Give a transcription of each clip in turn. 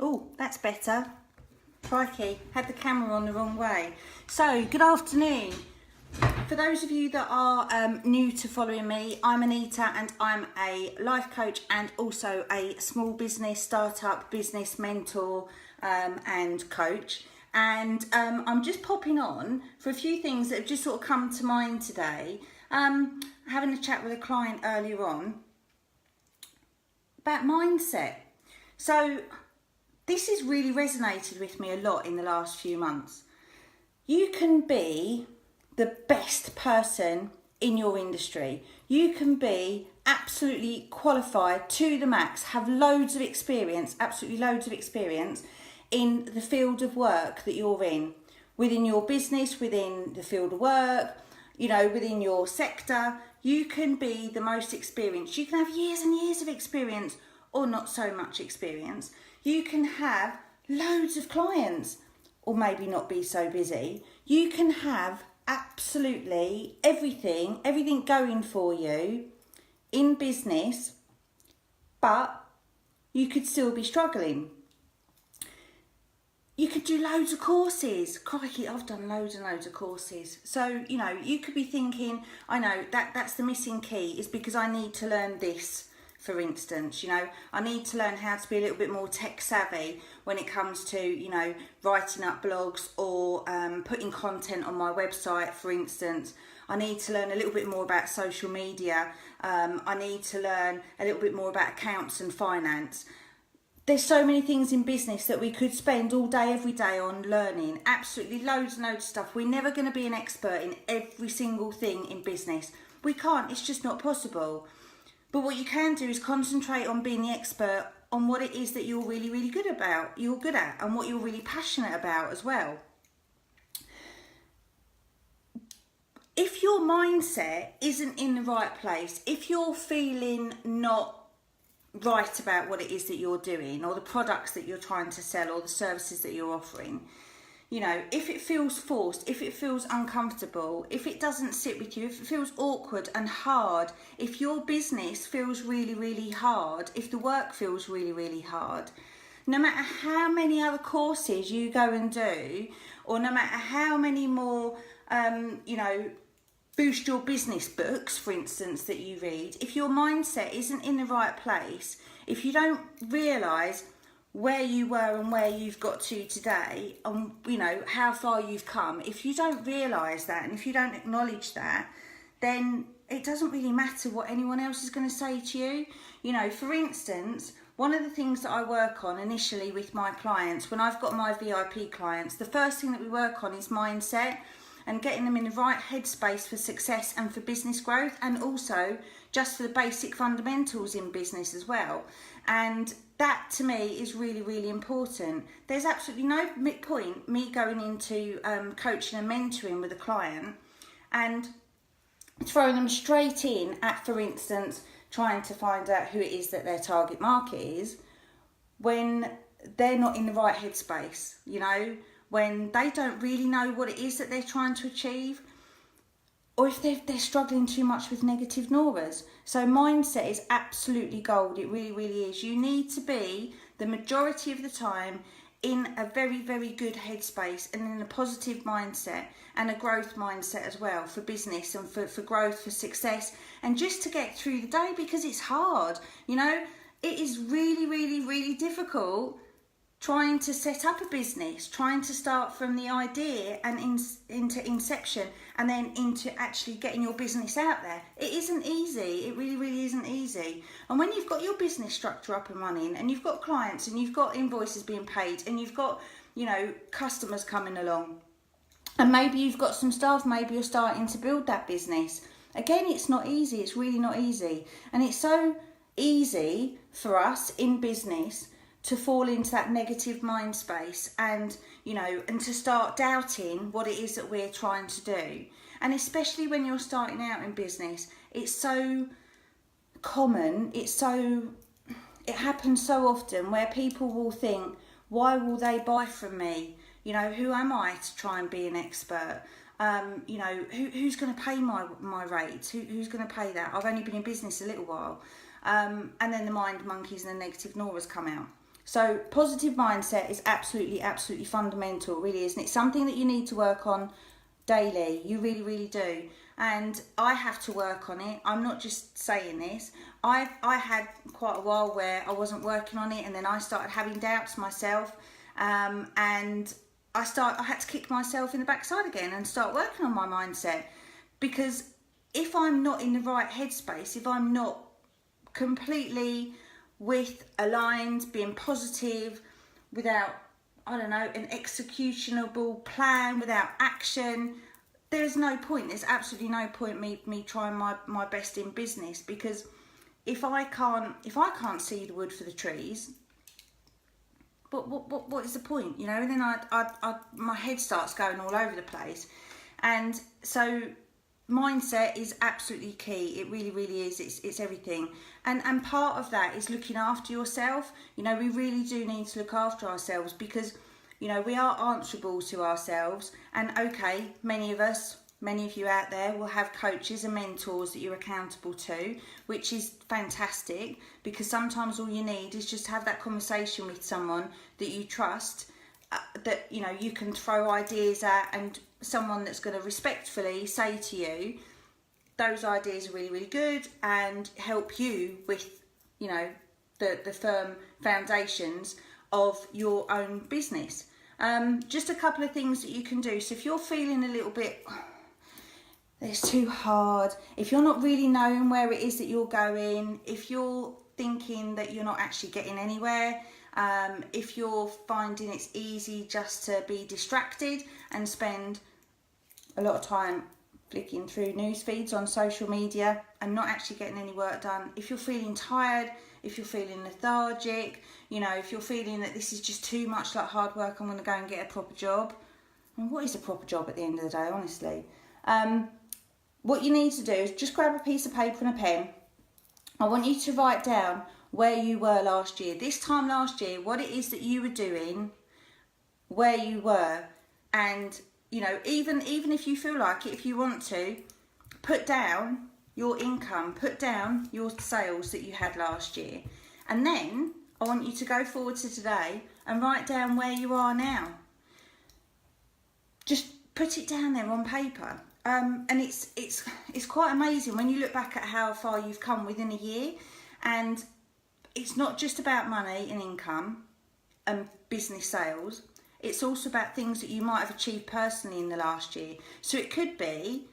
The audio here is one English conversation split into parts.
Oh, that's better. Crikey, had the camera on the wrong way. So, good afternoon. For those of you that are new to following me, I'm Anita and I'm a life coach and also a small business, startup business mentor and coach. And I'm just popping on for a few things that have just sort of come to mind today. Having a chat with a client earlier on about mindset. So, this has really resonated with me a lot in the last few months. You can be the best person in your industry. You can be absolutely qualified to the max, have loads of experience, absolutely loads of experience in the field of work that you're in, within your business, within the field of work, within your sector. You can be the most experienced. You can have years and years of experience or not so much experience. You can have loads of clients or maybe not be so busy. You can have absolutely everything going for you in business, but you could still be struggling. You could do loads of courses. Crikey, I've done loads and loads of courses. So, you could be thinking, I know that's the missing key, is because I need to learn this. For instance, I need to learn how to be a little bit more tech savvy when it comes to, writing up blogs or putting content on my website, for instance. I need to learn a little bit more about social media. I need to learn a little bit more about accounts and finance. There's so many things in business that we could spend all day, every day on learning. Absolutely loads and loads of stuff. We're never going to be an expert in every single thing in business. We can't. It's just not possible. But what you can do is concentrate on being the expert on what it is that you're really, really good at, and what you're really passionate about as well. If your mindset isn't in the right place, if you're feeling not right about what it is that you're doing, or the products that you're trying to sell, or the services that you're offering, if it feels forced, if it feels uncomfortable, if it doesn't sit with you, if it feels awkward and hard, if your business feels really, really hard, if the work feels really, really hard, no matter how many other courses you go and do, or no matter how many more, boost your business books, for instance, that you read, if your mindset isn't in the right place, if you don't realise where you were and where you've got to today, and how far you've come, if you don't realise that and if you don't acknowledge that, then it doesn't really matter what anyone else is going to say to you. For instance, one of the things that I work on initially with my clients, when I've got my VIP clients, the first thing that we work on is mindset and getting them in the right headspace for success and for business growth, and also just for the basic fundamentals in business as well. And that to me is really, really important. There's absolutely no point me going into coaching and mentoring with a client and throwing them straight in at, for instance, trying to find out who it is that their target market is, when they're not in the right headspace, when they don't really know what it is that they're trying to achieve, or if they're struggling too much with negative Noras. So mindset is absolutely gold. It really, really is. You need to be, the majority of the time, in a very, very good headspace and in a positive mindset and a growth mindset as well for business and for growth, for success, and just to get through the day, because it's hard. It is really, really, really difficult trying to set up a business, trying to start from the idea and into inception and then into actually getting your business out there. It isn't easy. It really, really isn't easy. And when you've got your business structure up and running, and you've got clients and you've got invoices being paid, and you've got, customers coming along, and maybe you've got some staff, maybe you're starting to build that business. Again, it's not easy. It's really not easy. And it's so easy for us in business to fall into that negative mind space and to start doubting what it is that we're trying to do. And especially when you're starting out in business, it's so common, it happens so often where people will think, why will they buy from me? Who am I to try and be an expert? Who's going to pay my rates? Who's going to pay that? I've only been in business a little while. And then the mind monkeys and the negative Noras come out. So positive mindset is absolutely, absolutely fundamental, really, isn't it? Something that you need to work on daily. You really, really do. And I have to work on it. I'm not just saying this. I had quite a while where I wasn't working on it, and then I started having doubts myself, and I had to kick myself in the backside again and start working on my mindset, because if I'm not in the right headspace, if I'm not completely aligned, being positive, without, I don't know, an executionable plan, without action, there's no point. There's absolutely no point me trying my best in business, because if I can't see the wood for the trees, what is the point, you know? And then my head starts going all over the place. And so mindset is absolutely key. It really, really is. It's everything. And part of that is looking after yourself. You know, we really do need to look after ourselves, because, you know, we are answerable to ourselves. And okay, many of you out there will have coaches and mentors that you're accountable to, which is fantastic, because sometimes all you need is just to have that conversation with someone that you trust, that, you know, you can throw ideas at, and someone that's going to respectfully say to you, those ideas are really, really good, and help you with, you know, the firm foundations of your own business. Just a couple of things that you can do. So if you're feeling a little bit, it's too hard, if you're not really knowing where it is that you're going, if you're thinking that you're not actually getting anywhere, if you're finding it's easy just to be distracted and spend a lot of time flicking through news feeds on social media and not actually getting any work done, if you're feeling tired, if you're feeling lethargic, you know, if you're feeling that this is just too much like hard work, I'm going to go and get a proper job. I mean, what is a proper job at the end of the day, honestly? What you need to do is just grab a piece of paper and a pen. I want you to write down where you were last year, this time last year, what it is that you were doing, where you were. And, you know, even if you feel like it, if you want to, put down your income, put down your sales that you had last year. And then I want you to go forward to today and write down where you are now. Just put it down there on paper. And it's quite amazing when you look back at how far you've come within a year. And it's not just about money and income and business sales. It's also about things that you might have achieved personally in the last year. So it could be,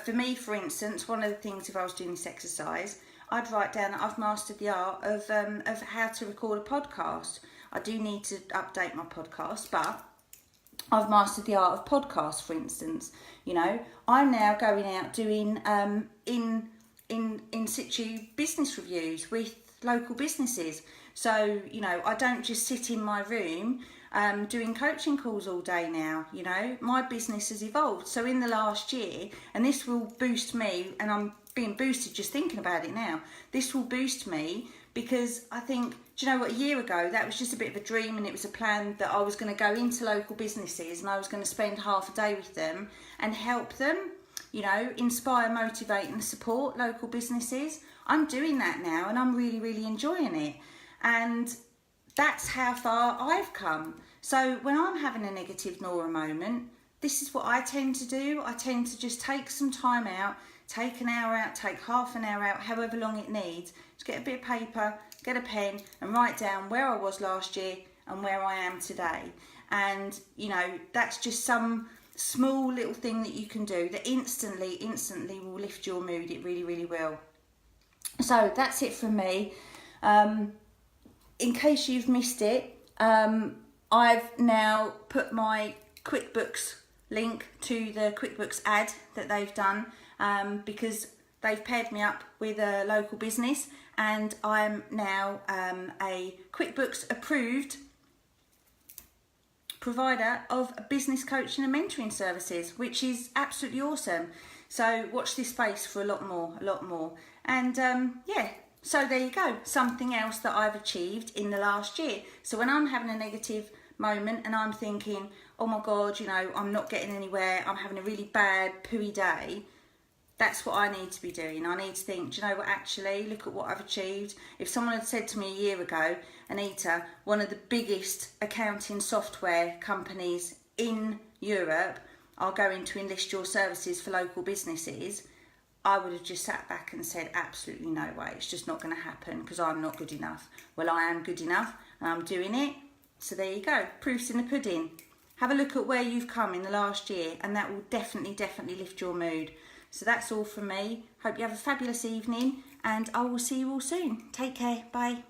for me, for instance, one of the things, if I was doing this exercise, I'd write down that I've mastered the art of how to record a podcast. I do need to update my podcast, but I've mastered the art of podcasts, for instance. You know, I'm now going out doing in situ business reviews with local businesses. So, you know, I don't just sit in my room doing coaching calls all day now. You know, my business has evolved. So in the last year, and this will boost me, and I'm being boosted just thinking about it now, this will boost me, because I think, do you know what, a year ago that was just a bit of a dream, and it was a plan that I was going to go into local businesses and I was going to spend half a day with them and help them, you know, inspire, motivate and support local businesses. I'm doing that now, and I'm really, really enjoying it. And that's how far I've come. So when I'm having a negative Nora moment, this is what I tend to do. I tend to just take some time out, take an hour out, take half an hour out, however long it needs. Just get a bit of paper, get a pen and write down where I was last year and where I am today. And, you know, that's just some small little thing that you can do that instantly will lift your mood. It really, really will. So that's it from me. In case you've missed it, I've now put my QuickBooks link to the QuickBooks ad that they've done, because they've paired me up with a local business, and I'm now a QuickBooks approved provider of business coaching and mentoring services, which is absolutely awesome. So watch this space for a lot more. And yeah, so there you go, something else that I've achieved in the last year. So when I'm having a negative moment and I'm thinking, oh my God, you know, I'm not getting anywhere, I'm having a really bad, pooey day, That's what I need to be doing. I need to think, do you know what, actually, look at what I've achieved. If someone had said to me a year ago, Anita, one of the biggest accounting software companies in Europe are going to enlist your services for local businesses, I would have just sat back and said, absolutely no way, it's just not going to happen because I'm not good enough. Well, I am good enough and I'm doing it. So there you go, proof's in the pudding. Have a look at where you've come in the last year and that will definitely lift your mood. So that's all from me. Hope you have a fabulous evening and I will see you all soon. Take care. Bye.